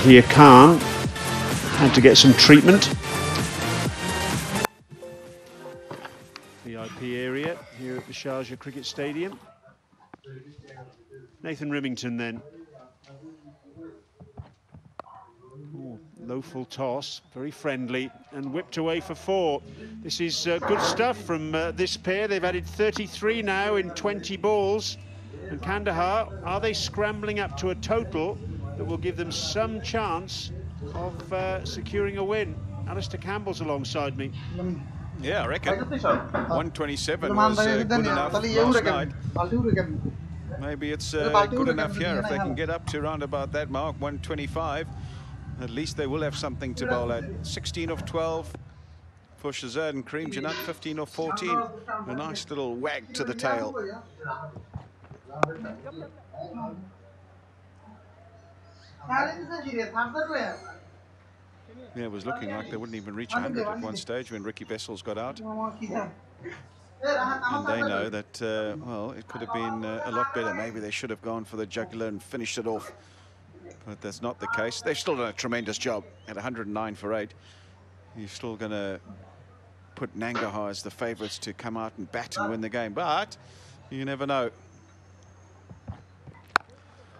Zahir Khan had to get some treatment. VIP area here at the Sharjah Cricket Stadium. Nathan Rimington then. Ooh, low full toss, very friendly, and whipped away for 4. This is good stuff from this pair. They've added 33 now in 20 balls. And Kandahar, are they scrambling up to a total that will give them some chance of securing a win? Alistair Campbell's alongside me. Yeah, I reckon 127 was good enough last night. Maybe it's good enough here if they can get up to around about that mark, 125. At least they will have something to bowl at. 16 of 12 for Shazad and Kareem Janat, 15 of 14. A nice little wag to the tail. Yeah, it was looking like they wouldn't even reach 100 at one stage when Ricky Bessel's got out. And they know that, well, it could have been a lot better. Maybe they should have gone for the jugular and finished it off. But that's not the case. They've still done a tremendous job at 109 for 8. You're still going to put Nangarhar as the favourites to come out and bat and win the game. But you never know.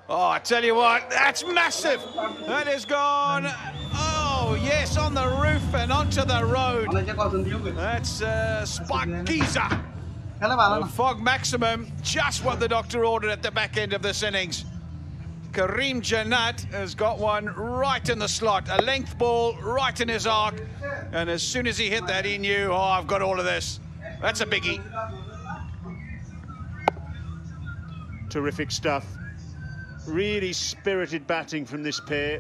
Oh, I tell you what, that's massive. That has gone, oh, yes, on the roof and onto the road. That's Sparkiza. Fog maximum, just what the doctor ordered at the back end of this innings. Kareem Janat has got one right in the slot, a length ball right in his arc. And as soon as he hit that, he knew, oh, I've got all of this. That's a biggie. Terrific stuff. Really spirited batting from this pair,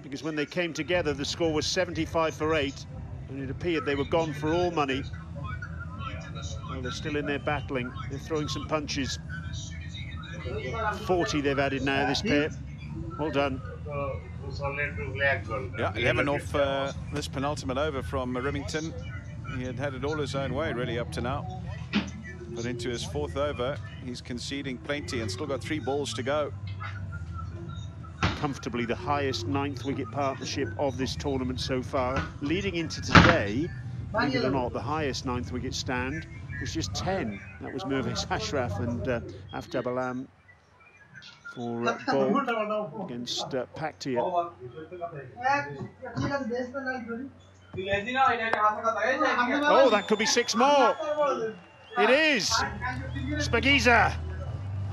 because when they came together, the score was 75 for 8, and it appeared they were gone for all money. Well, they're still in there battling. They're throwing some punches. 40 they've added now, this pair. Well done. Yeah, 11 off this penultimate over from Rimington. He had it all his own way, really, up to now. But into his 4th over, he's conceding plenty and still got 3 balls to go. Comfortably the highest 9th wicket partnership of this tournament so far. Leading into today, believe it or not, the highest 9th wicket stand was just 10. That was Mirwais Ashraf and Aftab Alam for Bold against Paktia. Oh, that could be 6 more. It is. Spagiza.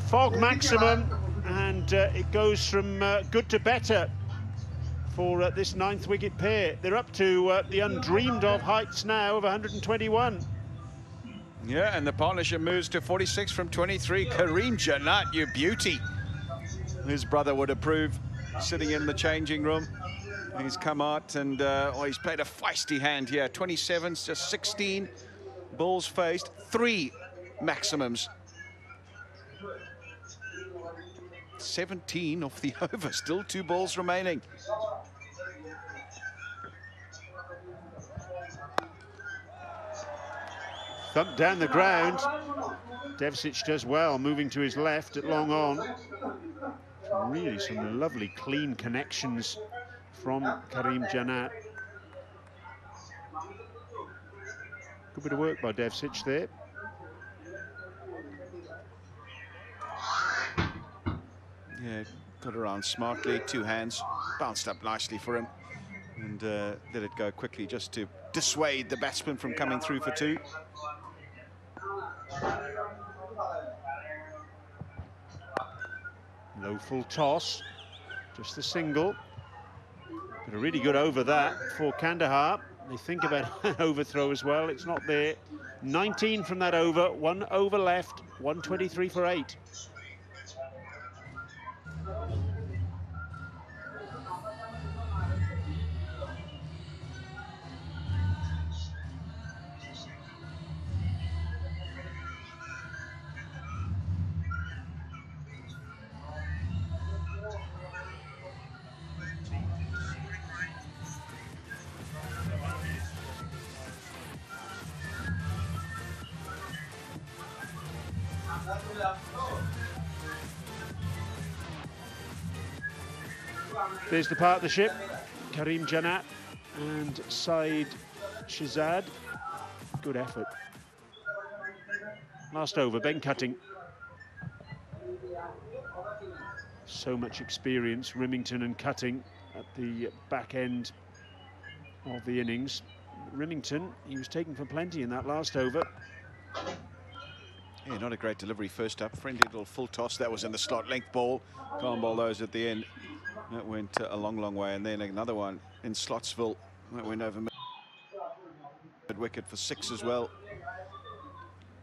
Fog maximum, and it goes from good to better for this 9th wicket pair. They're up to the undreamed of heights now of 121. Yeah, and the partnership moves to 46 from 23. Kareem Janat, you beauty. His brother would approve, sitting in the changing room. He's come out and oh, he's played a feisty hand here. 27's just 16 balls faced, 3 maximums. 17 off the over, still 2 balls remaining. Thumped down the ground. Devsic does well, moving to his left at long on. Really some lovely clean connections from Kareem Janat. Good bit of work by Devsic there. Yeah, got around smartly, 2 hands, bounced up nicely for him, and let it go quickly just to dissuade the batsman from coming through for 2. Low full toss, just the single. But a really good over that for Kandahar. They think about an overthrow as well. It's not there. 19 from that over, 1 over left, 123 for 8. There's the partnership, Karim Janat and Saeed Shahzad. Good effort. Last over, Ben Cutting. So much experience, Rimington and Cutting at the back end of the innings. Rimington, he was taken for plenty in that last over. Yeah, not a great delivery first up. Friendly little full toss. That was in the slot. Length ball. Can't bowl those at the end. That went a long, long way. And then another one in Slotsville. That went over mid-wicket for 6 as well.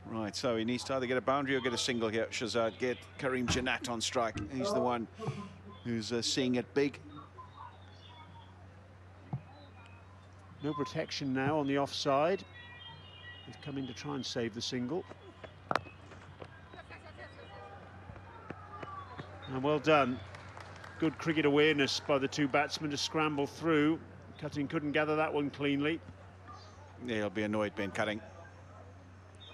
Right, so he needs to either get a boundary or get a single here. Shahzad, get Karim Janat on strike. He's the one who's seeing it big. No protection now on the offside. They've come in to try and save the single. And well done. Good cricket awareness by the two batsmen to scramble through. Cutting couldn't gather that one cleanly. Yeah, he'll be annoyed, Ben Cutting.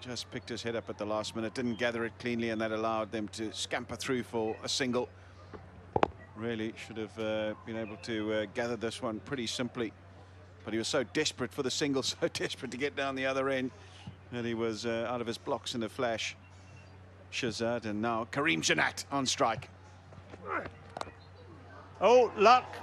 Just picked his head up at the last minute, didn't gather it cleanly, and that allowed them to scamper through for a single. Really should have been able to gather this one pretty simply. But he was so desperate for the single, so desperate to get down the other end, that he was out of his blocks in a flash. Shahzad, and now Karim Janat on strike. Oh, luck.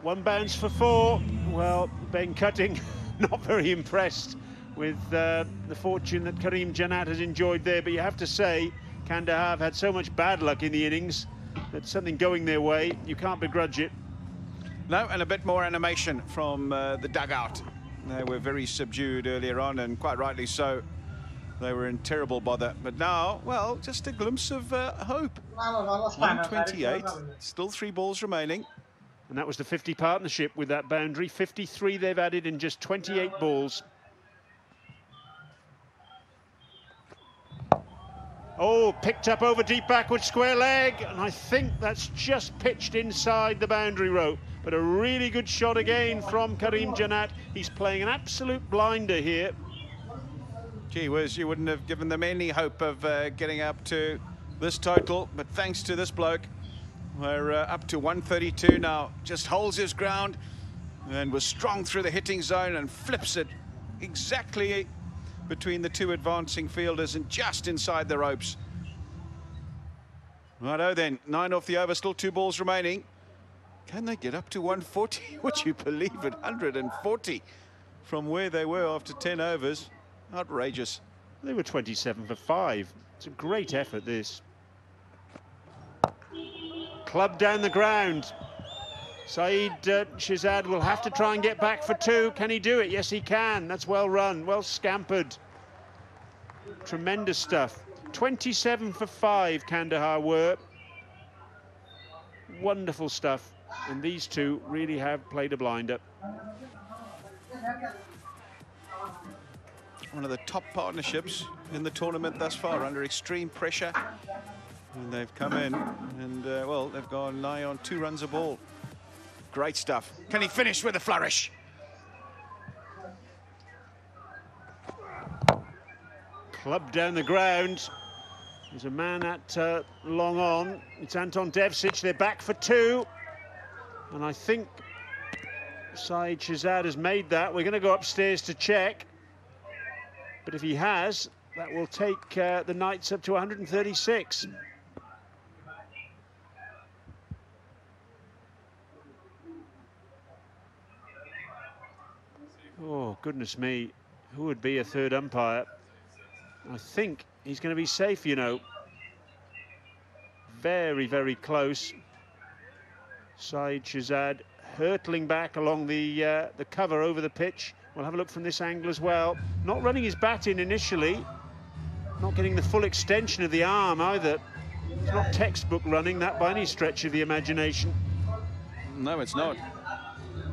One bounce for 4. Well, Ben Cutting not very impressed with the fortune that Karim Janat has enjoyed there. But you have to say, Kandahar have had so much bad luck in the innings that something going their way, you can't begrudge it. No, and a bit more animation from the dugout. They were very subdued earlier on, and quite rightly so. They were in terrible bother. But now, well, just a glimpse of hope. 128, still 3 balls remaining. And that was the 50 partnership with that boundary. 53 they've added in just 28 balls. Oh, picked up over deep backward square leg, and I think that's just pitched inside the boundary rope. But a really good shot again from Karim Janat. He's playing an absolute blinder here. Gee whiz, you wouldn't have given them any hope of getting up to this total, but thanks to this bloke, we're up to 132 now. Just holds his ground and was strong through the hitting zone and flips it exactly between the two advancing fielders and just inside the ropes. Righto then, 9 off the over, still 2 balls remaining. Can they get up to 140? Would you believe it? 140 from where they were after 10 overs. Outrageous. They were 27 for 5. It's a great effort, this. Club down the ground. Saeed Shahzad will have to try and get back for 2. Can he do it? Yes, he can. That's well run, well scampered. Tremendous stuff. 27 for 5, Kandahar were. Wonderful stuff. And these two really have played a blinder. One of the top partnerships in the tournament thus far, under extreme pressure. And they've come in and, well, they've gone nigh on 2 runs a ball. Great stuff. Can he finish with a flourish? Club down the ground. There's a man at long on. It's Anton Devcic. They're back for 2. And I think Saeed Shahzad has made that. We're going to go upstairs to check. But if he has, that will take the Knights up to 136. Oh, goodness me. Who would be a third umpire? I think he's going to be safe, you know. Very, very close. Saeed Shahzad hurtling back along the cover over the pitch. We'll have a look from this angle as well. Not running his bat in initially. Not getting the full extension of the arm either. It's not textbook running, that by any stretch of the imagination. No, it's not.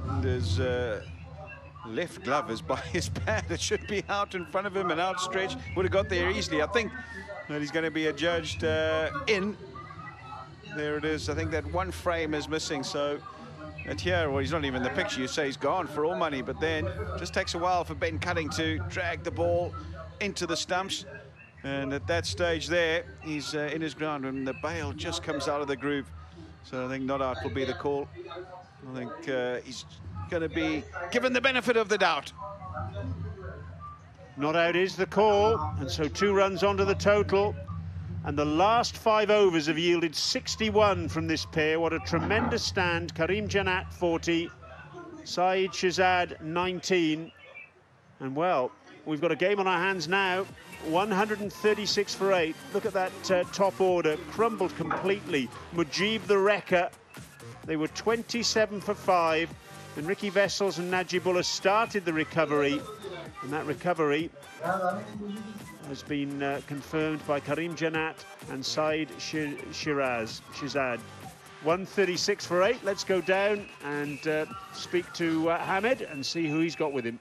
And his left glove is by his bat. It should be out in front of him and outstretched. Would have got there easily. I think that he's going to be adjudged in. There it is. I think that one frame is missing. So at here, well, he's not even in the picture. You say he's gone for all money, but then just takes a while for Ben Cutting to drag the ball into the stumps. And at that stage there, he's in his ground, and the bail just comes out of the groove. So I think not out will be the call. I think he's going to be given the benefit of the doubt. Not out is the call, and so 2 runs onto the total. And the last 5 overs have yielded 61 from this pair. What a tremendous stand. Karim Janat, 40. Saeed Shahzad, 19. And, well, we've got a game on our hands now. 136 for 8. Look at that top order. Crumbled completely. Mujib the wrecker. They were 27 for 5. And Ricky Vessels and Najibullah started the recovery. And that recovery has been confirmed by Karim Janat and Saeed Shahzad. 136 for 8. Let's go down and speak to Hamid and see who he's got with him.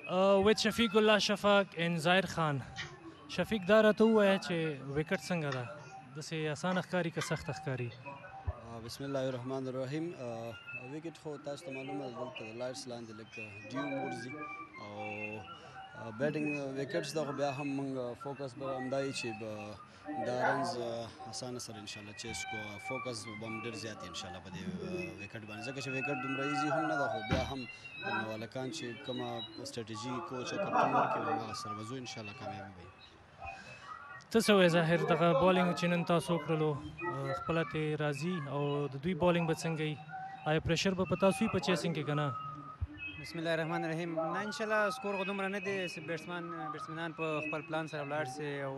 With Shafiqullah Shafaq and Zaid Khan. Shafiq dara to hai che wicket sanga da. Dase asan akhkari ka sakht akhkari. Bismillahirrahmanirrahim. Wicket ho tas to malum hai the lights land like due moodzi aw batting wickets da bya hum focus ba amdai che da runs asan sar inshallah chase ko focus bam der zyat inshallah bade wicket ban zaka che wicket dumra easy hum na da ho bya hum wala kan che kama strategy coach or captain work sar bazu inshallah kamyabi bhai. تسوي ظاهر دغه بولینګ چې نن تاسو کړلو خپل ته راځي او د دوی بولینګ به څنګه وي آیا پریشر به پتا سوی په چیسینګ کې کنه بسم الله الرحمن الرحیم نه ان شاء الله سکور غوډم نه دي بیټسمنان په خپل پلان سره ولاړ سي او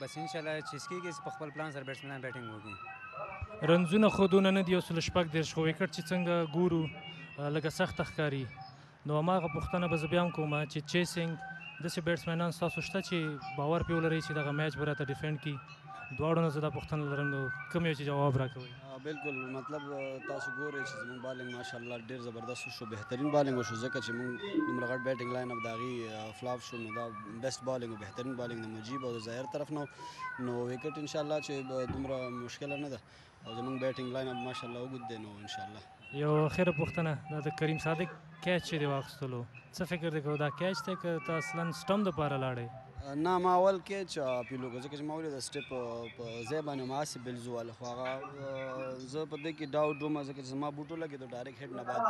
بس ان شاء الله چې سکیږي په خپل پلان سره بیټسمنان بیټینګ وکړي رنزونه خودونه نه دی اصل شپږ دیرش خو وکټ چې څنګه ګورو لکه سخت ښکاری نو ماغه پښتنه به بیان کوم چې چیسینګ داسې بیټسمنان تاسو شته چې باور پې ولرئ چې دغه میچ به راته ډیفینډ کړي دواړو نه زه دا پوښتنه لرم نو کوم یو چې جواب راکوئ بالکل مطلب تاسو ګورئ چې زموږ بالینګ ماشاءالله ډېر زبردست شو بهترین بالینګ وشو ځکه چې موږ دومره غټ بیټینګ لاین اپ د هغې فلاپ شو نو دا بیسټ بالینګ و بهترین بالینګ د مجیب او د ظاهر طرف نه نو وکټ انشاءالله چې دومره مشکله نه ده او زموږ بیټینګ لاین اپ ماشاءالله اوږد دی نو انشاءالله یو خیره پوښتنه دا د کریم صادق کیچ چې دی واخیستلو څه فکر دی کوو دا کیچ دی که ته اصلا سټم دپاره لاړې نه ما اول کیچ پیلو کړ ځکه چې ما ولید د سټیپ په ځای باندې ما هسې بلزو واله خو هغه زه په دې کې ډاوټ وم ځکه چې زما بوټو لګېدو ډایرکټ هیډ نه بعد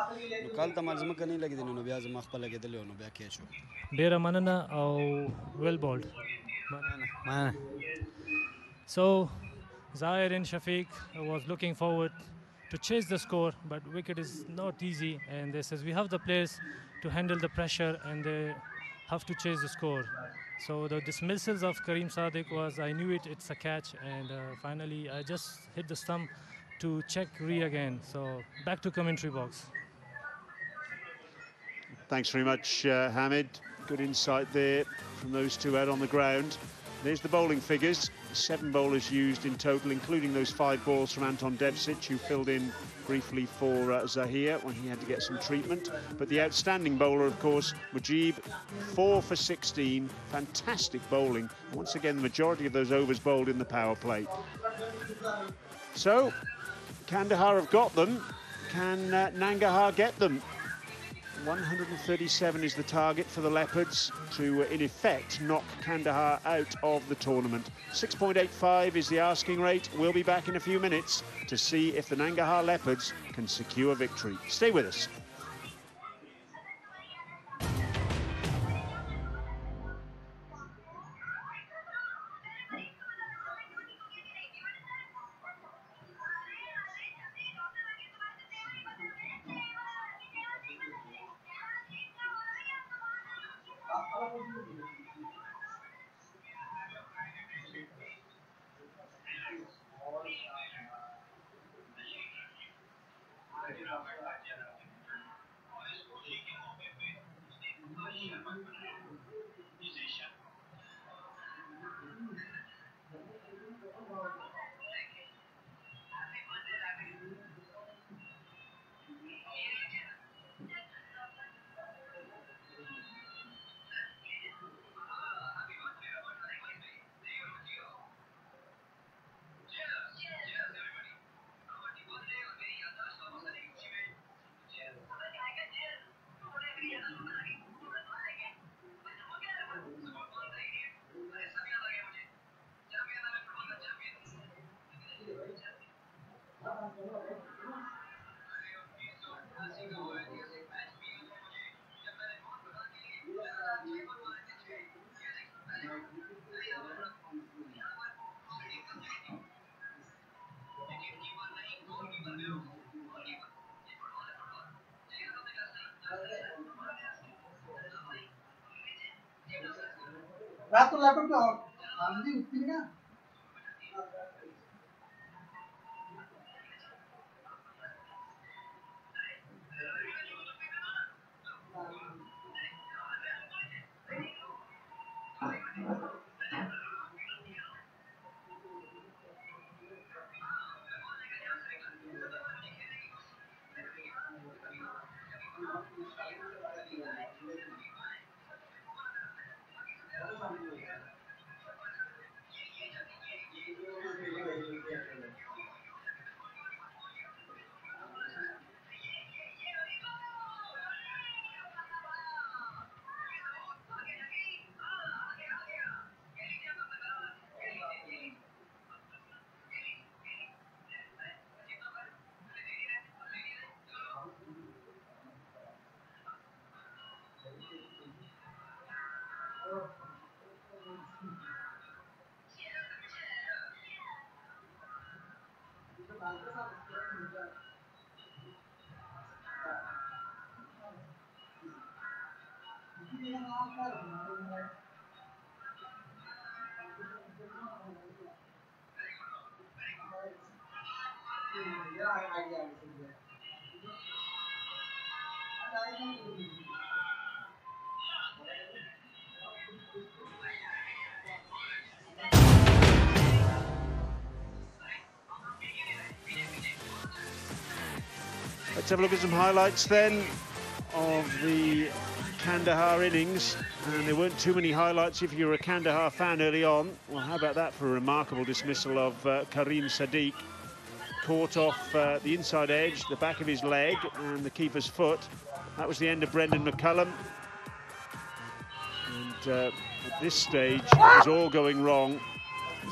نو کال ته ما ځمکه نه لګېدې نو بیا زما خپله لګېدلی نو بیا کیچ و ډېره مننه او ویل بولډ مننه So Zahir and Shafiq was looking forward to chase the score, but wicket is not easy, and they says we have the players to handle the pressure and they have to chase the score. So the dismissals of Karim Sadiq was, I knew it, it's a catch, and finally I just hit the stump to check re again. So back to commentary box. Thanks very much, Hamid. Good insight there from those two out on the ground. There's the bowling figures. 7 bowlers used in total, including those 5 balls from Anton Devsic, who filled in briefly for Zahir when he had to get some treatment. But the outstanding bowler, of course, Mujib, 4 for 16. Fantastic bowling. Once again, the majority of those overs bowled in the power play. So, Kandahar have got them. Can Nangarhar get them? 137 is the target for the Leopards to, in effect, knock Kandahar out of the tournament. 6.85 is the asking rate. We'll be back in a few minutes to see if the Nangarhar Leopards can secure victory. Stay with us. Let's have a look at some highlights then of the Kandahar innings, and there weren't too many highlights if you were a Kandahar fan early on. Well, how about that for a remarkable dismissal of Karim Sadiq? Caught off the inside edge, the back of his leg and the keeper's foot. That was the end of Brendan McCullum. And at this stage, it was all going wrong.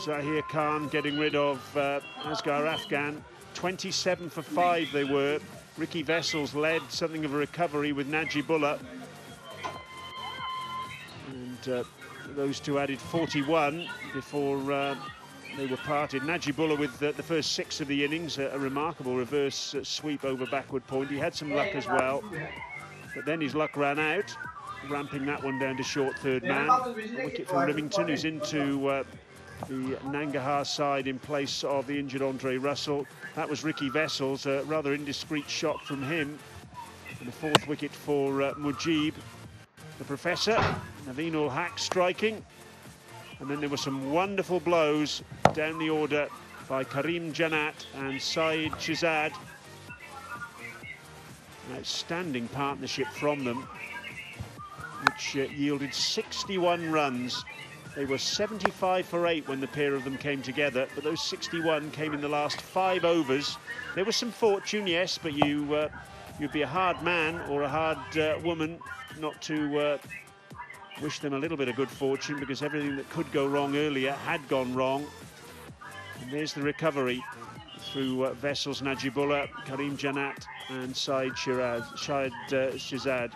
Zahir Khan getting rid of Asghar Afghan. 27 for 5 they were. Ricky Vessels led something of a recovery with Najibullah. And those two added 41 before they were parted. Najibullah with the first 6 of the innings, a remarkable reverse sweep over backward point. He had some luck as well, but then his luck ran out, ramping that one down to short third man. A wicket for Remington, who's into the Nangarhar side in place of the injured Andre Russell. That was Ricky Vessels, a rather indiscreet shot from him. And the 4th wicket for Mujib. The Professor, Naveen ul Haq striking. And then there were some wonderful blows down the order by Karim Janat and Saeed Shehzad. An outstanding partnership from them, which yielded 61 runs. They were 75 for 8 when the pair of them came together, but those 61 came in the last 5 overs. There was some fortune, yes, but you'd be a hard man or a hard woman not to wish them a little bit of good fortune, because everything that could go wrong earlier had gone wrong. And there's the recovery through Vessels, Najibullah, Karim Janat and Saeed Shehzad.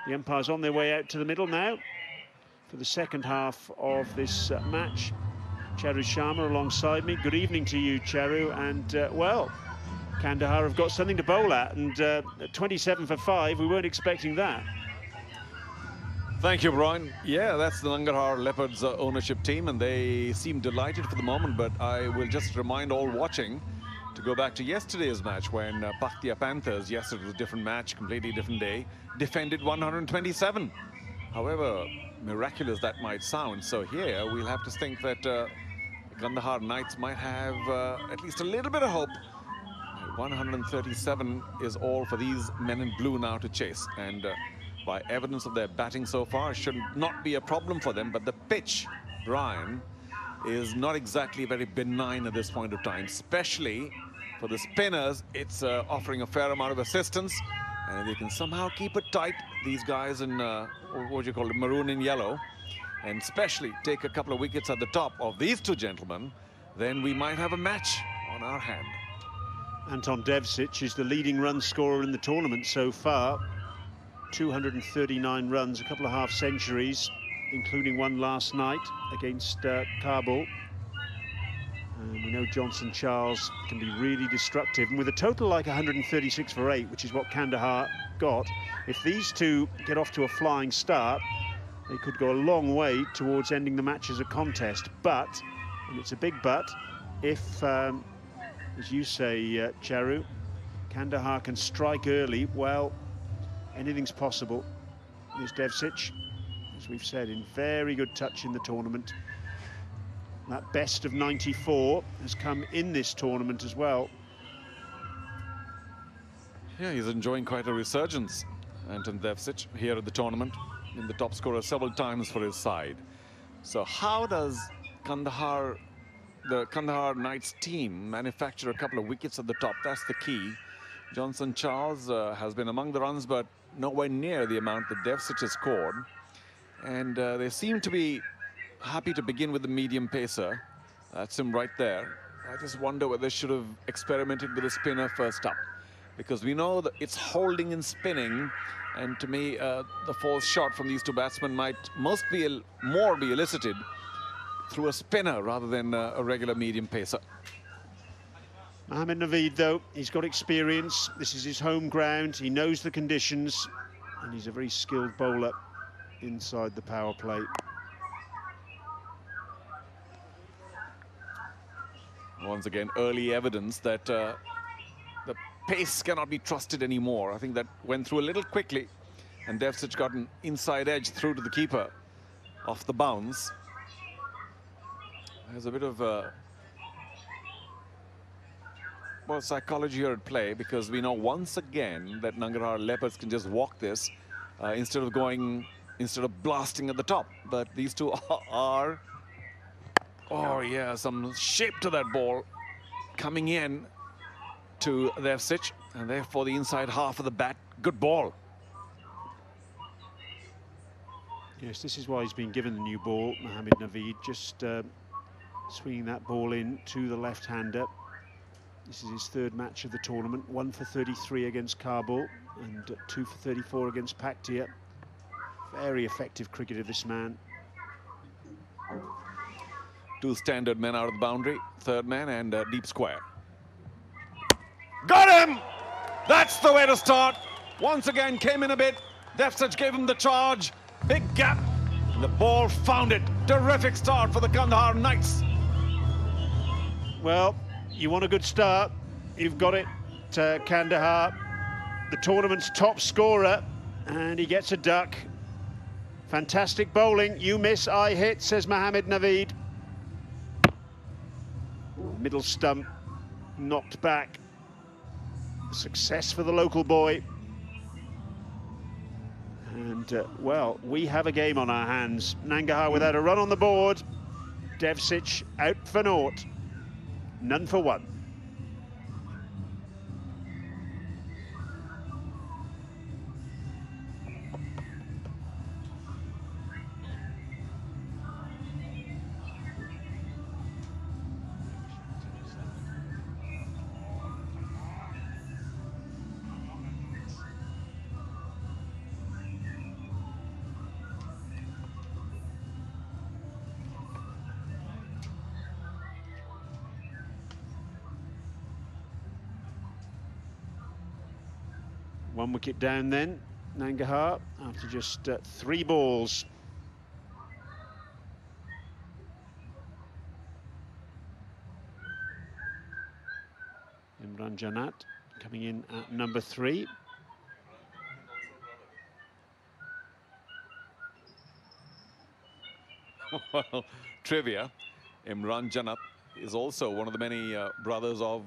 The umpires on their way out to the middle now for the second half of this match. Charu Sharma alongside me. Good evening to you, Charu. And, well, Kandahar have got something to bowl at, and 27 for 5, we weren't expecting that. Thank you, Brian. Yeah, that's the Nangarhar Leopards ownership team, and they seem delighted for the moment, but I will just remind all watching to go back to yesterday's match when Pakhtia Panthers, yes, it was a different match, completely different day, defended 127. However miraculous that might sound, so here we'll have to think that Kandahar Knights might have at least a little bit of hope. 137 is all for these men in blue now to chase, and by evidence of their batting so far, it should not be a problem for them. But the pitch, Brian, is not exactly very benign at this point of time, especially for the spinners. It's offering a fair amount of assistance, and if they can somehow keep it tight, these guys in what do you call it, maroon and yellow, and especially take a couple of wickets at the top of these two gentlemen, then we might have a match on our hand. Anton Devcic is the leading run scorer in the tournament so far. 239 runs, a couple of half centuries, including one last night against Kabul. And we know Johnson Charles can be really destructive. And with a total like 136 for 8, which is what Kandahar got, if these two get off to a flying start, they could go a long way towards ending the match as a contest. But, and it's a big but, if, as you say, Charu, Kandahar can strike early, well, anything's possible. Here's Devcic, as we've said, in very good touch in the tournament. That best of 94 has come in this tournament as well. Yeah, he's enjoying quite a resurgence, Anton Devcic, here at the tournament, in the top scorer several times for his side. So how does Kandahar, the Kandahar Knights team, manufacture a couple of wickets at the top? That's the key. Johnson Charles has been among the runs, but nowhere near the amount that Devcic has scored. And they seem to be happy to begin with the medium pacer. That's him right there. I just wonder whether they should have experimented with a spinner first up, because we know that it's holding and spinning, and to me the fourth shot from these two batsmen might more be elicited through a spinner rather than a regular medium pacer. Mohammad Naveed, though, he's got experience. This is his home ground. He knows the conditions, and he's a very skilled bowler inside the power play. Once again, early evidence that the pace cannot be trusted anymore. I think that went through a little quickly, and Devcic got an inside edge through to the keeper off the bounce. There's a bit of psychology here at play, because we know once again that Nangarhar Leopards can just walk this instead of blasting at the top. But these two are, oh yeah, some shape to that ball coming in to Devcic, and therefore the inside half of the bat. Good ball. Yes, this is why he's been given the new ball, Mohammad Naveed, just swinging that ball in to the left-hander. This is his third match of the tournament, 1 for 33 against Kabul and 2 for 34 against Paktia. Very effective cricketer, this man. Two standard men out of the boundary, third man and deep square. Got him! That's the way to start. Once again came in a bit. Devcic gave him the charge. Big gap. The ball found it. Terrific start for the Kandahar Knights. Well, you want a good start, you've got it. Kandahar, the tournament's top scorer, and he gets a duck. Fantastic bowling. You miss, I hit, says Mohammad Naveed. Middle stump knocked back. Success for the local boy. And, well, we have a game on our hands. Nangarhar without a run on the board. Devcic out for naught. None for one. One wicket down then, Nangarhar, after just 3 balls. Imran Janat coming in at number 3. Well, trivia, Imran Janat is also one of the many brothers of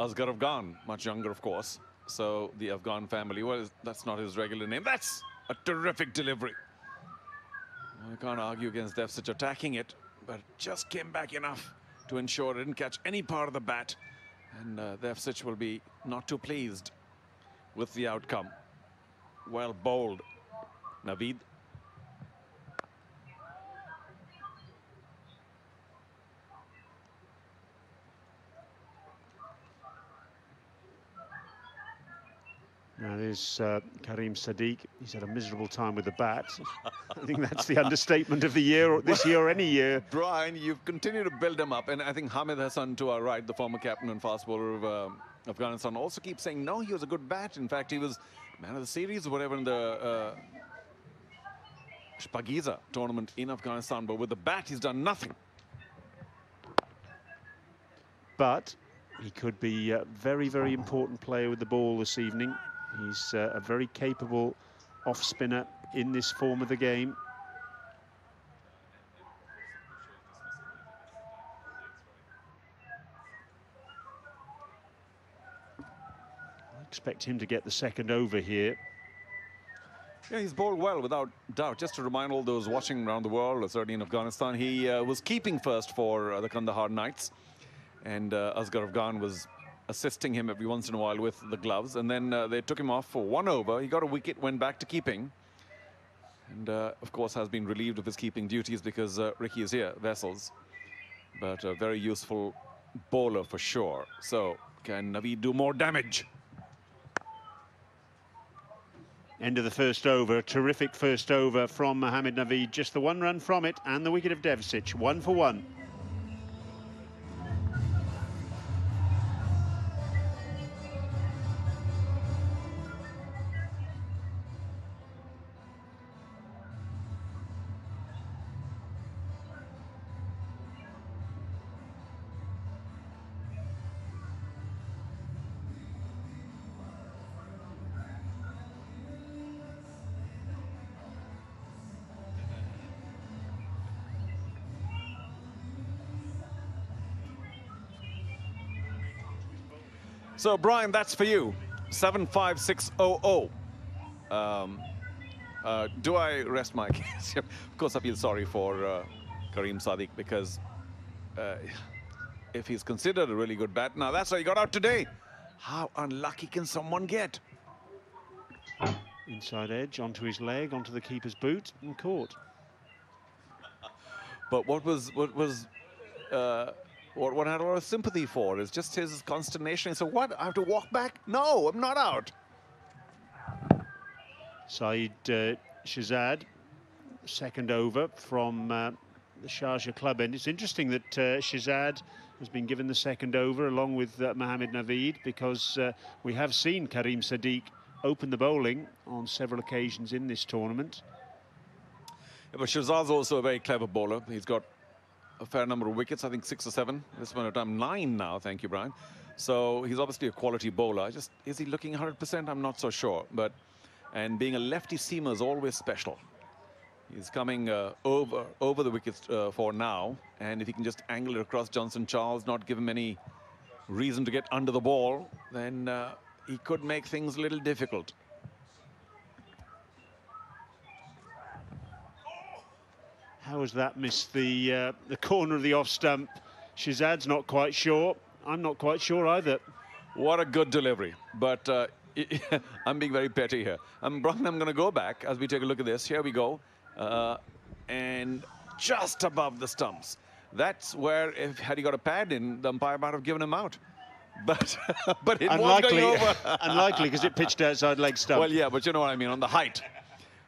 Asghar Afghan, much younger, of course. So the Afghan family, well, that's not his regular name. That's a terrific delivery. I can't argue against Devcic attacking it, but just came back enough to ensure it didn't catch any part of the bat. And Devcic will be not too pleased with the outcome. Well bowled, Naveed. That is Karim Sadiq. He's had a miserable time with the bat. I think that's the understatement of the year, this year or any year. Brian, you've continued to build him up. And I think Hamid Hassan, to our right, the former captain and fast bowler of Afghanistan, also keeps saying, no, he was a good bat. In fact, he was man of the series or whatever in the Shpagiza tournament in Afghanistan. But with the bat, he's done nothing. But he could be a very, very important player with the ball this evening. He's a very capable off-spinner in this form of the game. I expect him to get the second over here. Yeah, he's bowled well, without doubt. Just to remind all those watching around the world, certainly in Afghanistan, he was keeping first for the Kandahar Knights. And Asghar Afghan was assisting him every once in a while with the gloves. And then they took him off for 1 over. He got a wicket, went back to keeping. And, of course, has been relieved of his keeping duties because Ricky is here, Vessels. But a very useful bowler for sure. So, can Naveed do more damage? End of the first over. A terrific first over from Mohammad Naveed. Just the 1 run from it and the wicket of Devsic. 1 for 1. So, Brian, that's for you. 75600. Do I rest my case? Of course, I feel sorry for Karim Sadiq because if he's considered a really good bat, now that's why he got out today. How unlucky can someone get? Inside edge, onto his leg, onto the keeper's boot, and caught. But what I had a lot of sympathy for is just his consternation. So what? I have to walk back? No, I'm not out. Saeed Shahzad, second over from the Sharjah club end. It's interesting that Shahzad has been given the second over along with Mohammad Naveed because we have seen Karim Sadiq open the bowling on several occasions in this tournament. Yeah, but Shahzad's also a very clever bowler. He's got a fair number of wickets, I think 6 or 7. This one at time 9 now, thank you, Brian. So he's obviously a quality bowler. Is he looking 100%? I'm not so sure. And being a lefty seamer is always special. He's coming over the wickets for now. And if he can just angle it across Johnson Charles, not give him any reason to get under the ball, then he could make things a little difficult. How has that missed the corner of the off stump? Shahzad's not quite sure. I'm not quite sure either. What a good delivery. But I'm being very petty here. Brian, I'm going to go back as we take a look at this. Here we go. And just above the stumps. That's where, had he got a pad in, the umpire might have given him out. But it was going over. Unlikely, because it pitched outside leg stump. Well, yeah, but you know what I mean, on the height.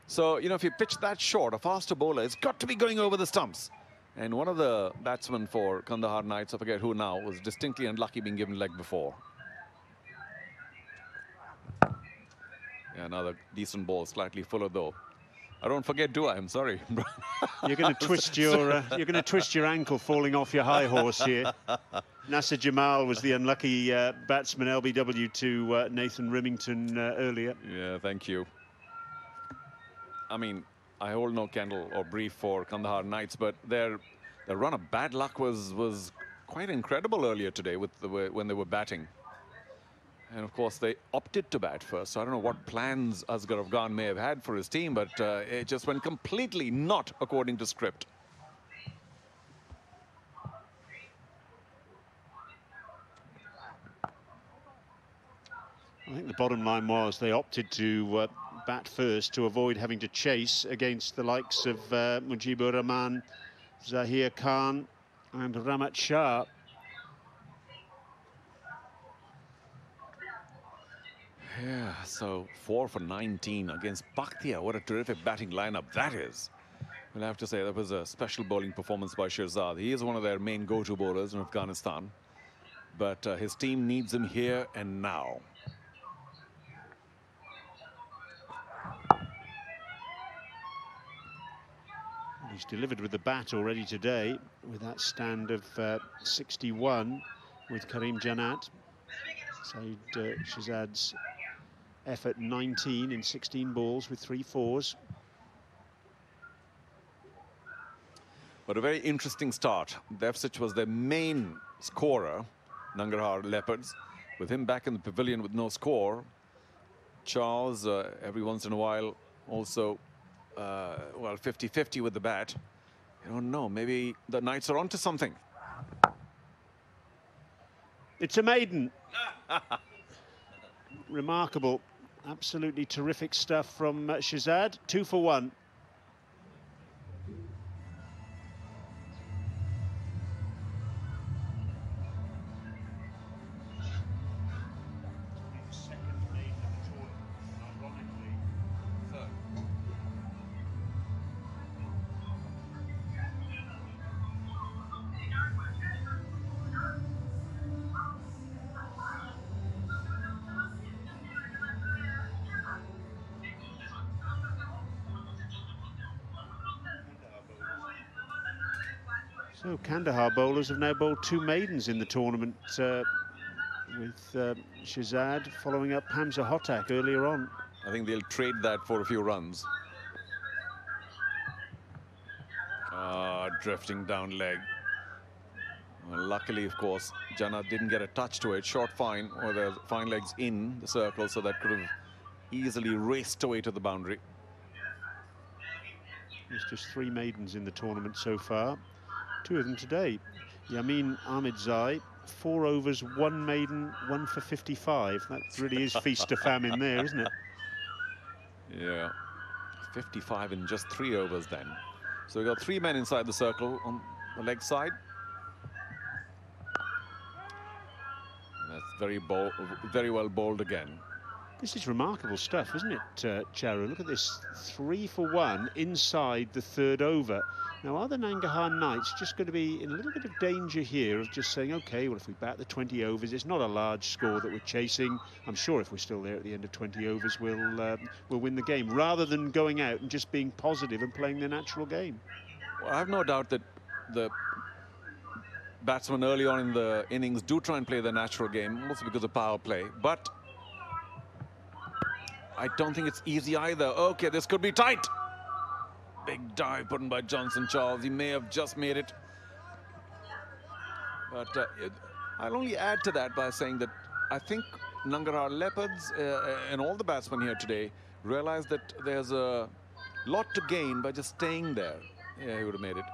So, you know, if you pitch that short, a faster bowler, it's got to be going over the stumps. And one of the batsmen for Kandahar Knights, I forget who now, was distinctly unlucky being given leg before. Yeah, another decent ball, slightly fuller though. I don't forget, do I? I'm sorry. You're going to twist your ankle falling off your high horse here. Nasser Jamal was the unlucky batsman LBW to Nathan Rimington earlier. Yeah, thank you. I mean, I hold no candle or brief for Kandahar Knights, but their run of bad luck was quite incredible earlier today when they were batting. And of course, they opted to bat first. So I don't know what plans Asghar Afghan may have had for his team, but it just went completely not according to script. I think the bottom line was they opted to bat first to avoid having to chase against the likes of Mujibur Rahman, Zahir Khan and Ramat Shah. Yeah, So 4 for 19 against Bakhtia. What a terrific batting lineup that is. We'll have to say that was a special bowling performance by Shirzad. He is one of their main go-to bowlers in Afghanistan. But his team needs him here and now. He's delivered with the bat already today with that stand of 61 with Karim Janat. Saeed Shirzad's effort 19 in 16 balls with 3 fours. But a very interesting start. Devsich was their main scorer, Nangarhar Leopards. With him back in the pavilion with no score, Charles, every once in a while, also, well, 50-50 with the bat. I don't know, maybe the Knights are onto something. It's a maiden. Remarkable. Absolutely terrific stuff from Shirzad. 2 for 1. So Kandahar bowlers have now bowled 2 maidens in the tournament, with Shirzad following up Hamza Hotak earlier on. I think they'll trade that for a few runs. Drifting down leg. Well, luckily, of course, Janat didn't get a touch to it. Short fine, or the fine legs in the circle, so that could have easily raced away to the boundary. There's just 3 maidens in the tournament so far. 2 of them today. Yamin Ahmedzai, 4 overs, 1 maiden, 1 for 55. That really is feast to famine there, isn't it? Yeah, 55 in just 3 overs then. So we've got 3 men inside the circle on the leg side. And that's very well bowled again. This is remarkable stuff, isn't it, Charu? Look at this, 3 for 1 inside the 3rd over. Now, are the Nangarhar Knights just going to be in a little bit of danger here of just saying, OK, well, if we bat the 20 overs, it's not a large score that we're chasing. I'm sure if we're still there at the end of 20 overs, we'll win the game, rather than going out and just being positive and playing their natural game. Well, I have no doubt that the batsmen early on in the innings do try and play their natural game, also because of power play. But I don't think it's easy either. OK, this could be tight. Big dive put in by Johnson Charles. He may have just made it. But I'll only add to that by saying that I think Nangarhar Leopards and all the batsmen here today realize that there's a lot to gain by just staying there. Yeah, he would have made it.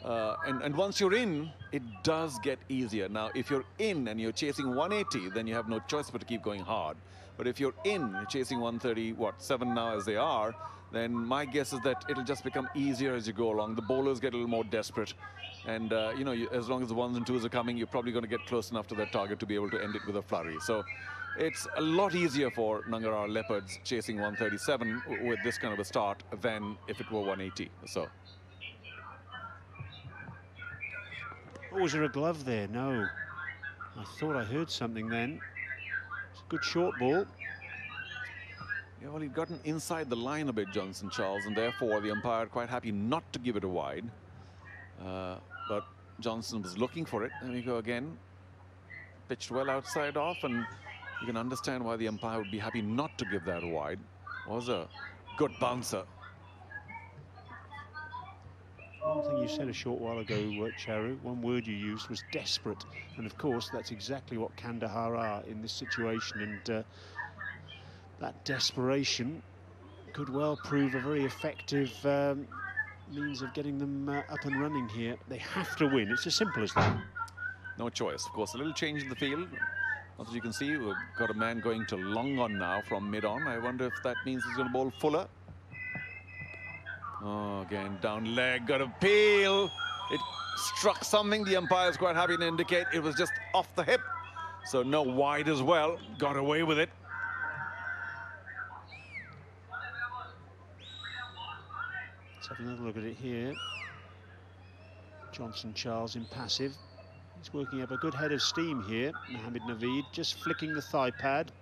And once you're in, it does get easier. Now, if you're in and you're chasing 180, then you have no choice but to keep going hard. But if you're in, you're chasing 130, what, 7 now as they are, then my guess is that it'll just become easier as you go along. The bowlers get a little more desperate. And, you know, as long as the 1s and 2s are coming, you're probably going to get close enough to that target to be able to end it with a flurry. So it's a lot easier for Nangarhar Leopards chasing 137 with this kind of a start than if it were 180. So. Oh, was there a glove there? No. I thought I heard something then. It's a good short ball. Yeah, well, he'd gotten inside the line a bit, Johnson Charles, and therefore the umpire quite happy not to give it a wide. But Johnson was looking for it. There we go again. Pitched well outside off, and you can understand why the umpire would be happy not to give that a wide. Was a good bouncer. One thing you said a short while ago, Charu, one word you used was desperate. And of course, that's exactly what Kandahar are in this situation. And that desperation could well prove a very effective means of getting them up and running here. They have to win. It's as simple as that. No choice. Of course, a little change in the field. As you can see, we've got a man going to long on now from mid-on. I wonder if that means he's going to bowl Fuller. Oh, again, down leg, got a peel. It struck something. The umpire's quite happy to indicate it was just off the hip. So no wide as well. Got away with it. Let's have another look at it here. Johnson Charles impassive. He's working up a good head of steam here. Mohammed Naveed just flicking the thigh pad.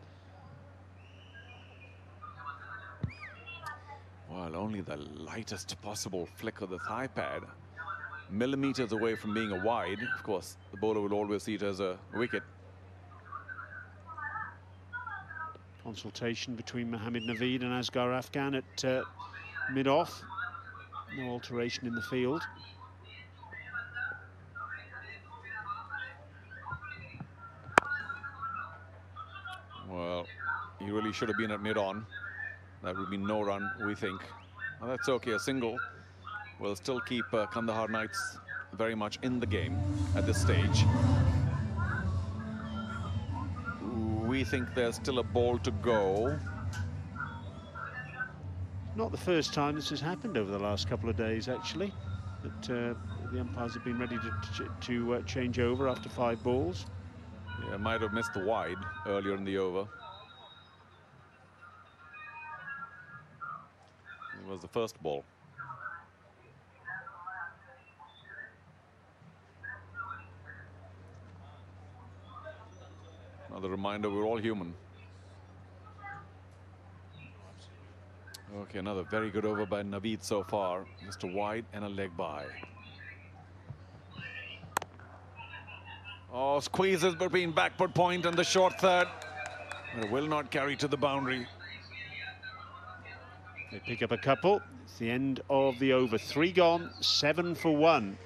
Well, only the lightest possible flick of the thigh pad. Millimeters away from being a wide. Of course, the bowler will always see it as a wicket. Consultation between Mohammed Naveed and Asghar Afghan at mid-off. No alteration in the field. Well, he really should have been at mid-on. That would be no run, we think. Well, that's okay, a single will still keep Kandahar Knights very much in the game at this stage. We think there's still a ball to go. Not the first time this has happened over the last couple of days, actually. That the umpires have been ready to change over after 5 balls. Yeah, might have missed the wide earlier in the over. It was the first ball. Another reminder, we're all human. Okay, another very good over by Naveed so far. Just a wide and a leg by. Oh, squeezes between backward point and the short third. But it will not carry to the boundary. They pick up a couple. It's the end of the over. 3 gone, 7 for 1.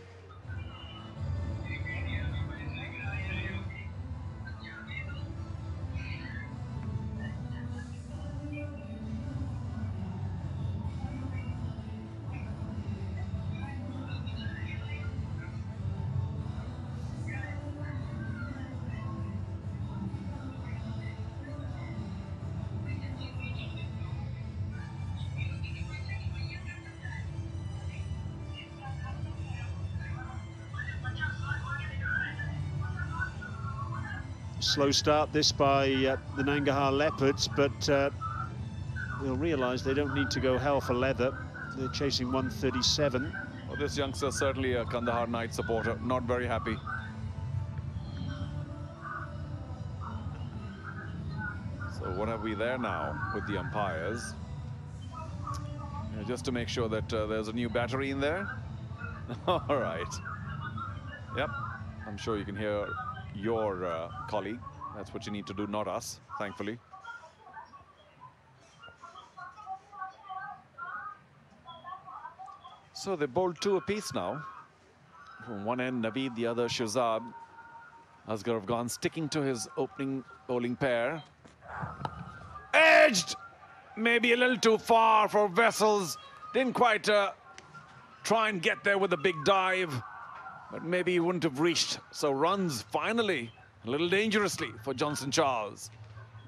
Slow start this by the Nangarhar Leopards, but they'll realise they don't need to go hell for leather. They're chasing 137. Well, this youngster is certainly a Kandahar Knight supporter, not very happy. So what have we there now with the umpires? Just to make sure that there's a new battery in there. All right. Yep, I'm sure you can hear your colleague. That's what you need to do, not us, thankfully. So they bowled 2 apiece now. From one end, Naveed, the other, Shahzad. Asghar Afghan sticking to his opening bowling pair. Edged! Maybe a little too far for Vessels. Didn't quite try and get there with a big dive. But maybe he wouldn't have reached. So runs finally, a little dangerously for Johnson Charles.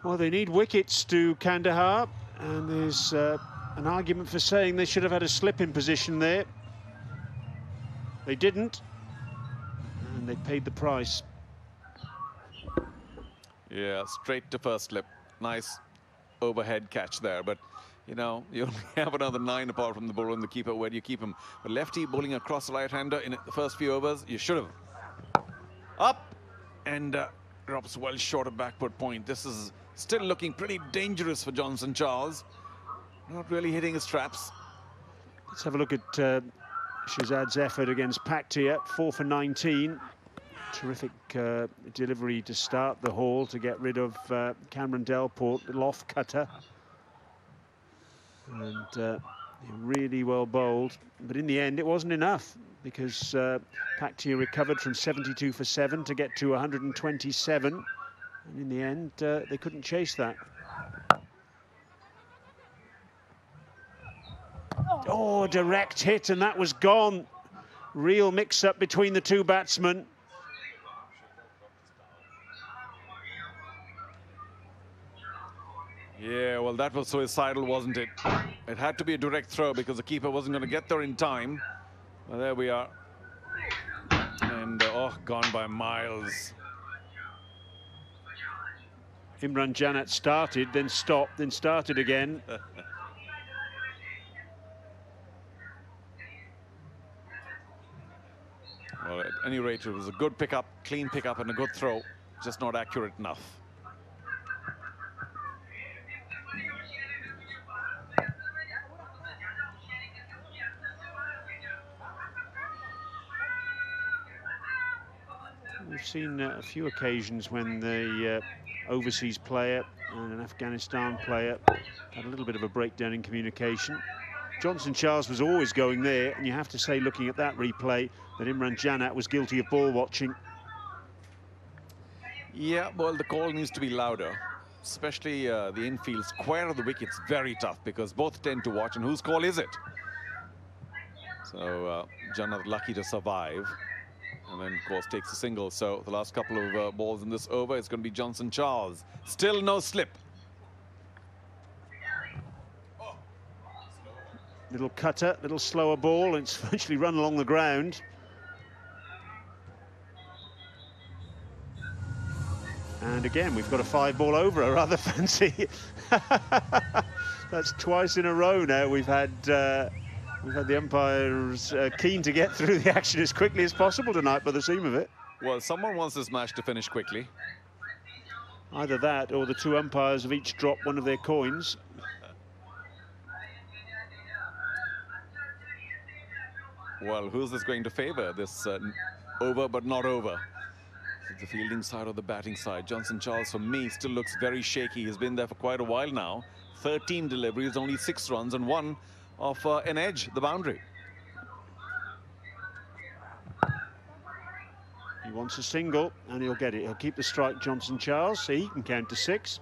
Well, they need wickets to Kandahar, and there's an argument for saying they should have had a slip in position there. They didn't, and they paid the price. Yeah, straight to first slip. Nice overhead catch there, but you know, you only have another 9 apart from the bowler and the keeper. Where do you keep him? But lefty bowling across the right-hander in the first few overs, you should have. Up, and drops well short of backward point. This is still looking pretty dangerous for Johnson Charles. Not really hitting his straps. Let's have a look at Shahzad's effort against Paktia. 4 for 19. Terrific delivery to start the haul to get rid of Cameron Delport, little off-cutter. And really well bowled. But in the end, it wasn't enough, because Paktia recovered from 72 for 7 to get to 127. And in the end, they couldn't chase that. Oh, direct hit, and that was gone. Real mix-up between the 2 batsmen. Yeah, well, that was suicidal, wasn't it? It had to be a direct throw because the keeper wasn't going to get there in time. Well, there we are. And, oh, gone by miles. Imran Janat started, then stopped, then started again. any rate, it was a good pickup, clean pickup and a good throw, just not accurate enough. We've seen a few occasions when the overseas player and an Afghanistan player had a little bit of a breakdown in communication. Johnson Charles was always going there, and you have to say, looking at that replay, that Imran Janat was guilty of ball watching. Yeah, well, the call needs to be louder, especially the infield square of the wicket's very tough because both tend to watch, and whose call is it? So Janat lucky to survive, and then, of course, takes a single. So the last couple of balls in this over, it's going to be Johnson Charles. Still no slip. Little cutter, little slower ball, and it's virtually run along the ground. And again, we've got a 5-ball over, a rather fancy. That's twice in a row now. We've had the umpires keen to get through the action as quickly as possible tonight, by the seam of it. Well, someone wants this match to finish quickly. Either that, or the two umpires have each dropped one of their coins. Well, who's this going to favor? This over but not over. The fielding side or the batting side? Johnson Charles, for me, still looks very shaky. He's been there for quite a while now. 13 deliveries, only 6 runs, and one of an edge, the boundary. He wants a single, and he'll get it. He'll keep the strike, Johnson Charles. See, he can count to 6.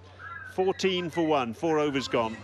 14 for 1, 4 overs gone.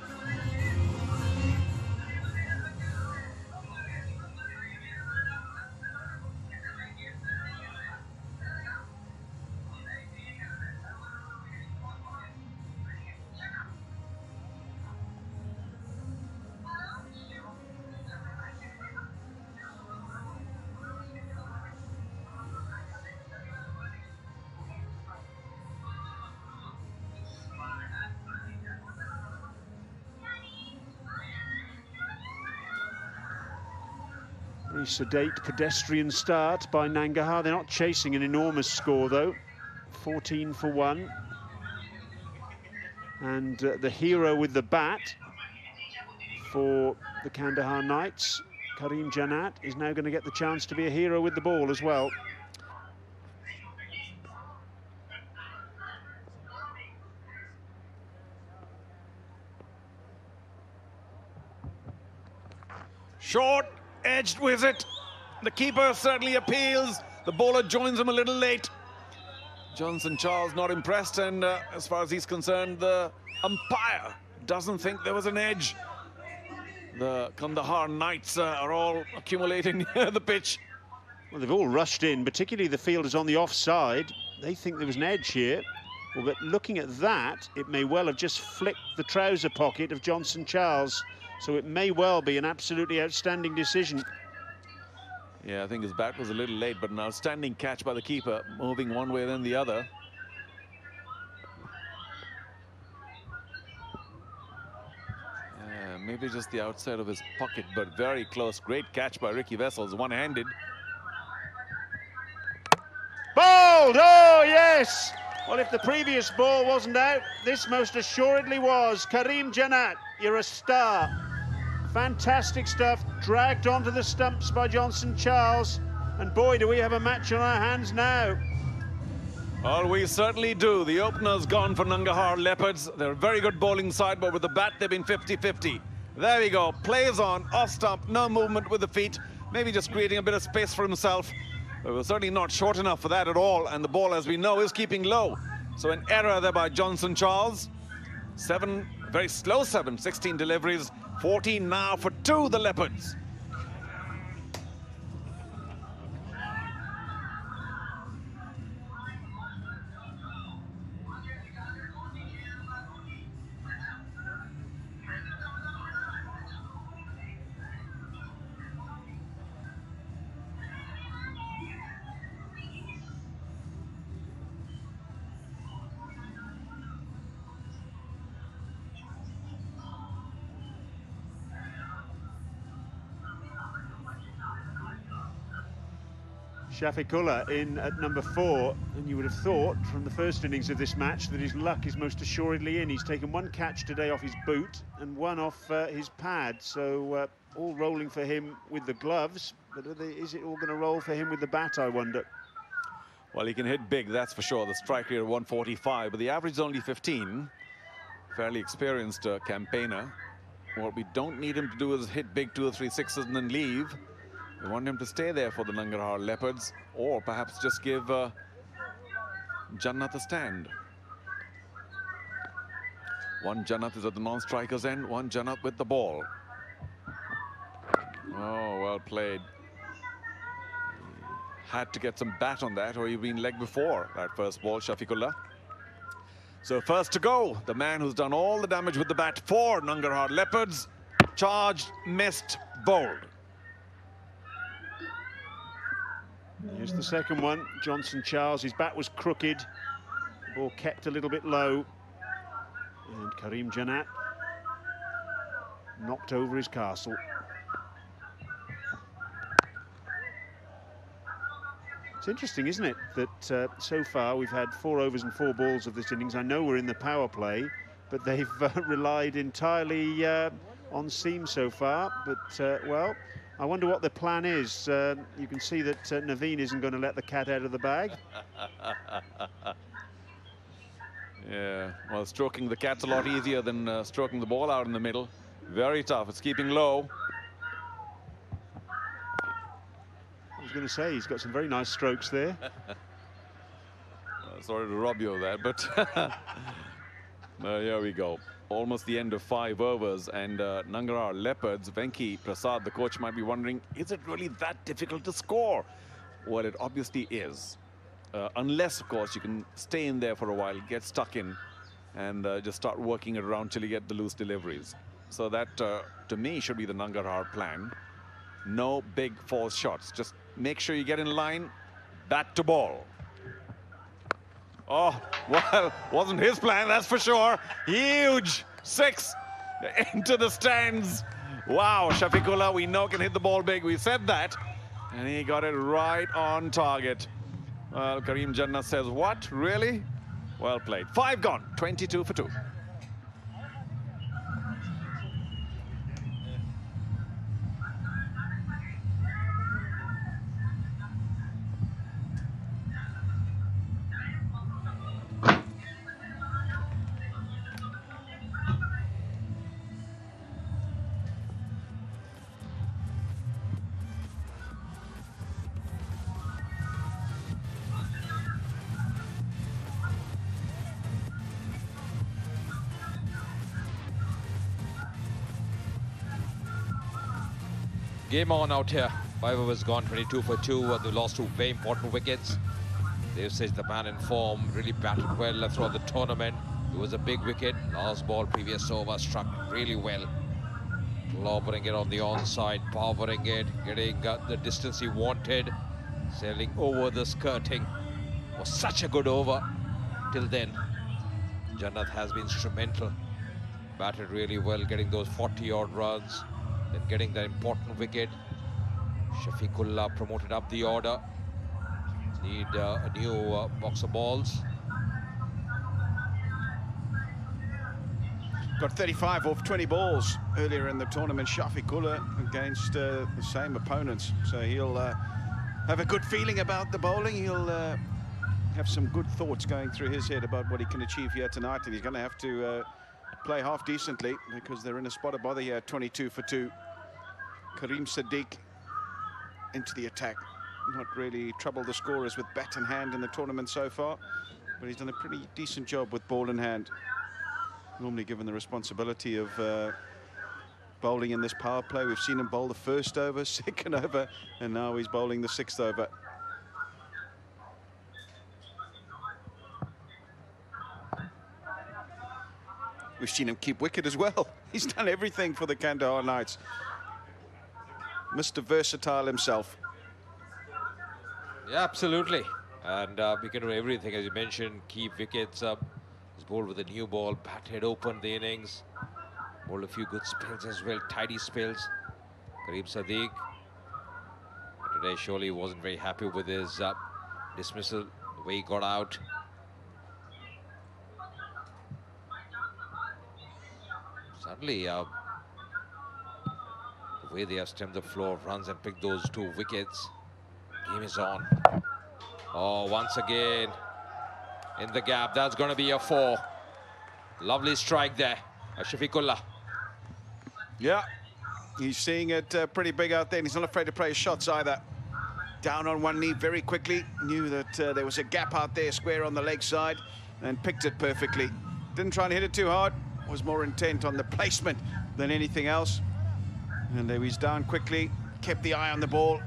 Very sedate pedestrian start by Nangarhar. They're not chasing an enormous score, though. 14 for 1. And the hero with the bat for the Kandahar Knights, Karim Janat, is now going to get the chance to be a hero with the ball as well. Short, edged with it. The keeper certainly appeals. The bowler joins him a little late. Johnson Charles not impressed, and as far as he's concerned, the umpire doesn't think there was an edge. The Kandahar Knights are all accumulating near the pitch. Well, they've all rushed in, particularly the fielders on the offside. They think there was an edge here. Well, but looking at that, it may well have just flicked the trouser pocket of Johnson Charles. So it may well be an absolutely outstanding decision. Yeah, I think his bat was a little late, but an outstanding catch by the keeper, moving one way then the other. Maybe just the outside of his pocket, but very close. Great catch by Ricky Wessels, one-handed. Bowled! Oh, yes! Well, if the previous ball wasn't out, this most assuredly was. Karim Janat, you're a star. Fantastic stuff, dragged onto the stumps by Johnson Charles. And boy, do we have a match on our hands now. Well, we certainly do. The opener's gone for Nangarhar Leopards. They're a very good bowling side, but with the bat, they've been 50-50. There we go. Plays on, off stump, no movement with the feet. Maybe just creating a bit of space for himself. But we're certainly not short enough for that at all. And the ball, as we know, is keeping low. So an error there by Johnson Charles. 7, very slow 7, 16 deliveries. 14 now for 2, the Leopards. Shafiqullah in at number 4, and you would have thought from the first innings of this match that his luck is most assuredly in. He's taken 1 catch today off his boot and 1 off his pad, so all rolling for him with the gloves, but is it all going to roll for him with the bat, I wonder? Well, he can hit big, that's for sure. The strike rate of 145, but the average is only 15. Fairly experienced campaigner. What we don't need him to do is hit big 2 or 3 sixes and then leave. We want him to stay there for the Nangarhar Leopards, or perhaps just give Jannat a stand. One Jannat is at the non-striker's end, one Jannat with the ball. Oh, well played. Had to get some bat on that, or he'd been legged before that first ball, Shafiqullah. So first to go, the man who's done all the damage with the bat for Nangarhar Leopards. Charged, missed, bowled. Here's the second one, Johnson Charles. His bat was crooked, the ball kept a little bit low, and Karim Jannat knocked over his castle. It's interesting, isn't it, that so far we've had 4 overs and 4 balls of this innings. I know we're in the power play, but they've relied entirely on seam so far. But, well, I wonder what the plan is. You can see that Naveen isn't going to let the cat out of the bag. Yeah, well, stroking the cat's a lot easier than stroking the ball out in the middle. Very tough. It's keeping low. I was going to say, he's got some very nice strokes there. Sorry to rob you of that, but here we go. Almost the end of 5 overs, and Nangarhar Leopards, Venki Prasad, the coach, might be wondering, is it really that difficult to score? Well, it obviously is. Unless, of course, you can stay in there for a while, get stuck in, and just start working it around till you get the loose deliveries. So that, to me, should be the Nangarhar plan. No big false shots. Just make sure you get in line, bat to ball. Oh, well, wasn't his plan, that's for sure. Huge 6 into the stands. Wow, Shafiqullah, we know can hit the ball big. We said that, and he got it right on target. Well, Karim Jannat says, what, really? Well played. 5 gone, 22 for 2. Game on out here. 5 overs gone, 22 for 2. They lost 2 very important wickets. They've said the man in form really batted well throughout the tournament. It was a big wicket. Last ball, previous over, struck really well. Lobbering it on the onside, powering it, getting the distance he wanted. Sailing over the skirting. Was such a good over till then. Jannat has been instrumental. Batted really well, getting those 40-odd runs. Then getting the important wicket. Shafiqullah promoted up the order. Need a new box of balls. Got 35 off 20 balls earlier in the tournament, Shafiqullah, against the same opponents. So he'll have a good feeling about the bowling. He'll have some good thoughts going through his head about what he can achieve here tonight. And he's going to have to play half decently because they're in a spot of bother here, 22 for 2. Karim Sadiq into the attack. Not really troubled the scorers with bat in hand in the tournament so far, but he's done a pretty decent job with ball in hand. Normally given the responsibility of bowling in this power play. We've seen him bowl the first over, second over, and now he's bowling the 6th over. We've seen him keep wicket as well. He's done everything for the Kandahar Knights. Mr. Versatile himself. Yeah, absolutely. And we can do everything, as you mentioned, keep wickets up. He's bowled with a new ball, batted open the innings. Bowled a few good spells as well, tidy spells. Karim Sadiq today surely wasn't very happy with his dismissal, the way he got out. Suddenly, the way they have stemmed the flow of runs and picked those 2 wickets, game is on. Oh, once again, in the gap, that's going to be a 4. Lovely strike there, Shafiqullah. Yeah, he's seeing it pretty big out there, and he's not afraid to play his shots either. Down on one knee very quickly, knew that there was a gap out there, square on the leg side, and picked it perfectly. Didn't try and hit it too hard, was more intent on the placement than anything else. And there he's down quickly, kept the eye on the ball,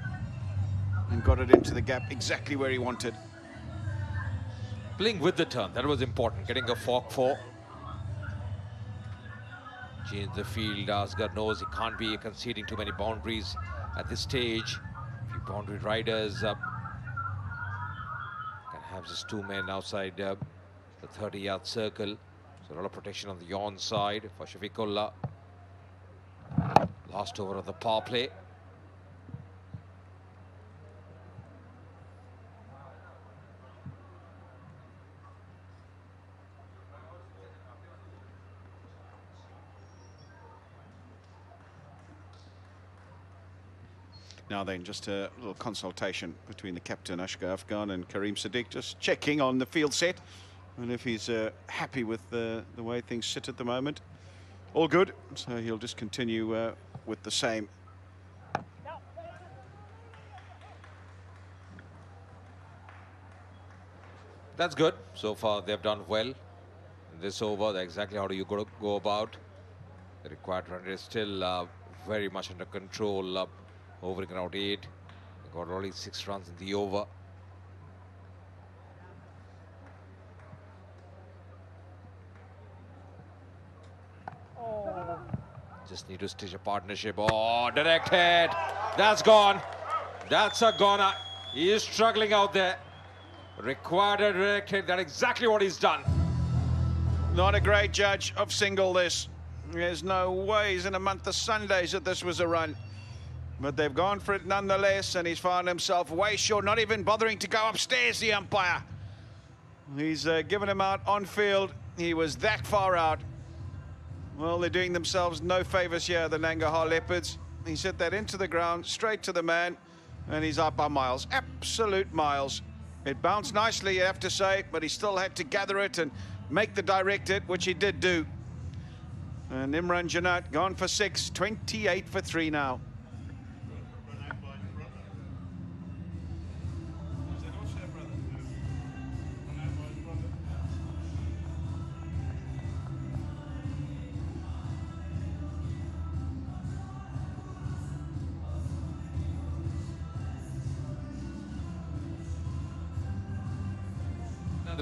and got it into the gap exactly where he wanted. Playing with the turn, that was important, getting a fork 4. Change the field, Asghar knows he can't be conceding too many boundaries at this stage. A few boundary riders can have just 2 men outside the 30-yard circle. So a lot of protection on the yawn side for Shafiqullah. Last over of the power play. Now then, just a little consultation between the captain, Ashgar Afghan, and Karim Sadiq, just checking on the field set. And if he's happy with the way things sit at the moment, all good. So he'll just continue with the same. That's good. So far, they've done well. In this over, exactly how do you go about? The required run rate is still very much under control. Overing around 8. They got only 6 runs in the over. Just need to stitch a partnership. Oh, direct hit. That's gone. That's a goner. He is struggling out there. Required a direct hit. That's exactly what he's done. Not a great judge of single this. There's no ways in a month of Sundays that this was a run. But they've gone for it nonetheless, and he's found himself way short, not even bothering to go upstairs, the umpire. He's given him out on field. He was that far out. Well, they're doing themselves no favours here, the Nangarhar Leopards. He hit that into the ground, straight to the man, and he's up by miles, absolute miles. It bounced nicely, you have to say, but he still had to gather it and make the direct hit, which he did do. And Imran Janat gone for 6, 28 for 3 now.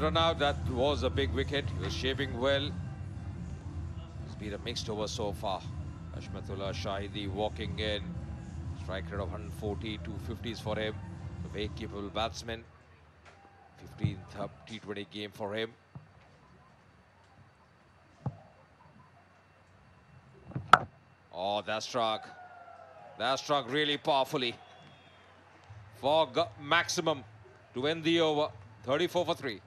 Run out, that was a big wicket. He was shaping well. It's been a mixed over so far. Ashmatullah Shahidi walking in. Strike rate of 140, 250s for him. A very capable batsman. 15th T20 game for him. Oh, that struck. That struck really powerfully. For maximum to end the over. 34 for 3.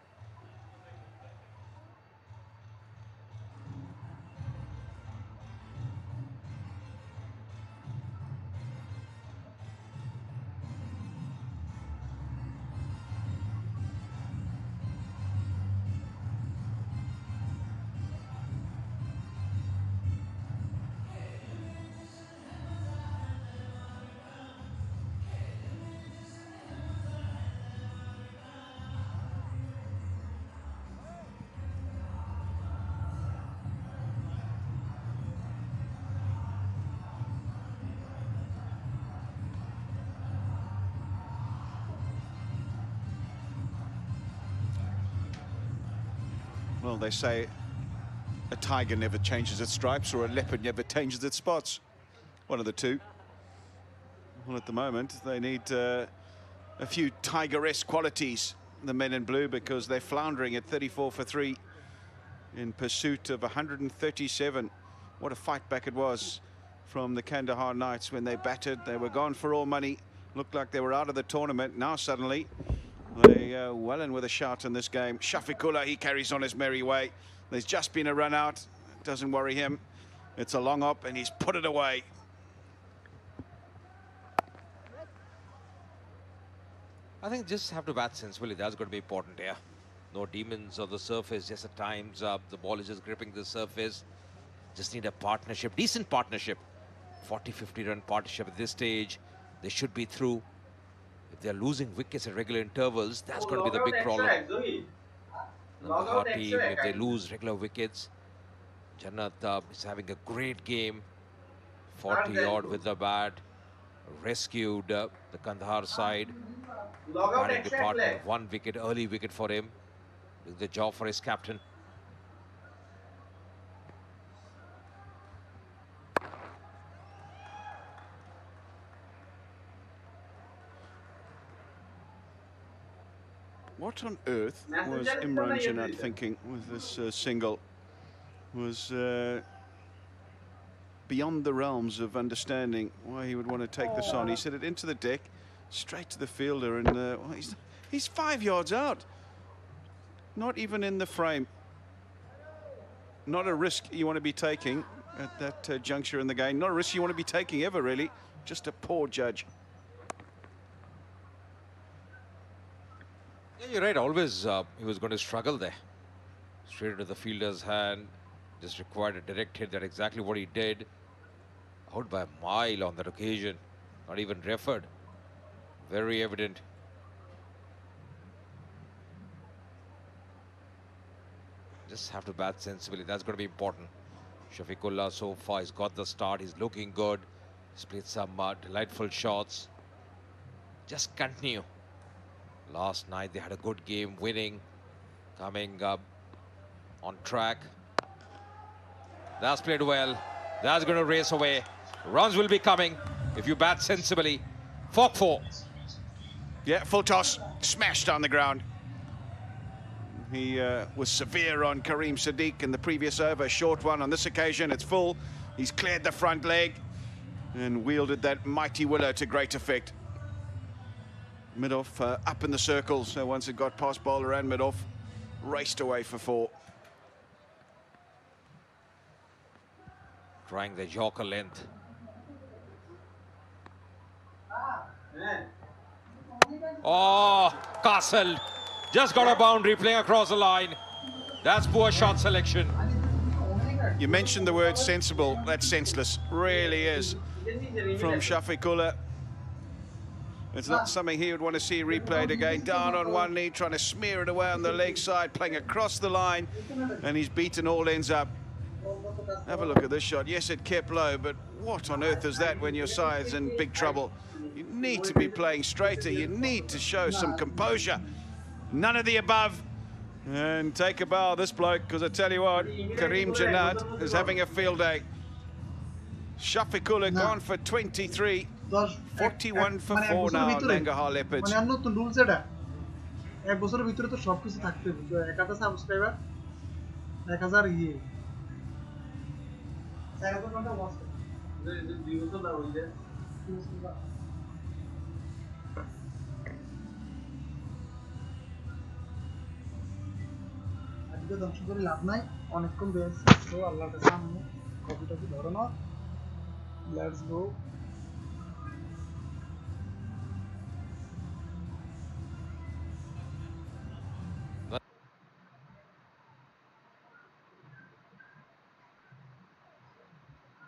Well, they say a tiger never changes its stripes or a leopard never changes its spots. One of the two. Well, at the moment, they need a few tiger-esque qualities, the men in blue, because they're floundering at 34 for 3 in pursuit of 137. What a fight back it was from the Kandahar Knights when they battered. They were gone for all money. Looked like they were out of the tournament. Now suddenly they well in with a shout in this game. Shafiqullah, he carries on his merry way. There's just been a run out. It doesn't worry him. It's a long up and he's put it away. I think just have to bat sensibly. That's going to be important here. No demons on the surface. Just at times the ball is just gripping the surface. Just need a partnership, decent partnership. 40-50 run partnership at this stage. They should be through. If they're losing wickets at regular intervals, that's going to be the big problem. Nangarhar team, if they lose regular wickets, Jannat is having a great game. 40 odd with the bat. Rescued the Kandahar side. Batting department, 1 wicket, early wicket for him. Doing the job for his captain. What on earth was Imran Jannat thinking with this single? Was beyond the realms of understanding why he would want to take this on. He set it into the deck, straight to the fielder, and well, he's 5 yards out. Not even in the frame. Not a risk you want to be taking at that juncture in the game. Not a risk you want to be taking ever, really. Just a poor judge. Yeah, you're right. Always he was going to struggle there. Straight into the fielder's hand. Just required a direct hit. That's exactly what he did. Out by a mile on that occasion. Not even referred. Very evident. Just have to bat sensibly. That's going to be important. Shafiqullah so far has got the start. He's looking good. He's played some delightful shots. Just continue. Last night they had a good game, winning, coming up on track. That's played well. That's going to race away. Runs will be coming if you bat sensibly. Fork 4. Yeah, full toss, smashed on the ground. He was severe on Kareem Sadiq in the previous over, short one. On this occasion, it's full. He's cleared the front leg and wielded that mighty willow to great effect. Mid-off up in the circle, so once it got past bowler and mid-off, raced away for 4. Trying the Yorker length. Oh, Castle just got a boundary playing across the line. That's poor shot selection. You mentioned the word sensible. That's senseless. Really is. From Shafiqullah. It's not something he would want to see replayed again. Down on one knee, trying to smear it away on the leg side, playing across the line, and he's beaten all ends up. Have a look at this shot. Yes, it kept low, but what on earth is that when your side's in big trouble? You need to be playing straighter. You need to show some composure. None of the above. And take a bow, this bloke, because I tell you what, Kareem Jannat is having a field day. Shafiqullah gone for 23. 41 for 4 now, Nangarhar Leopards. Let's go.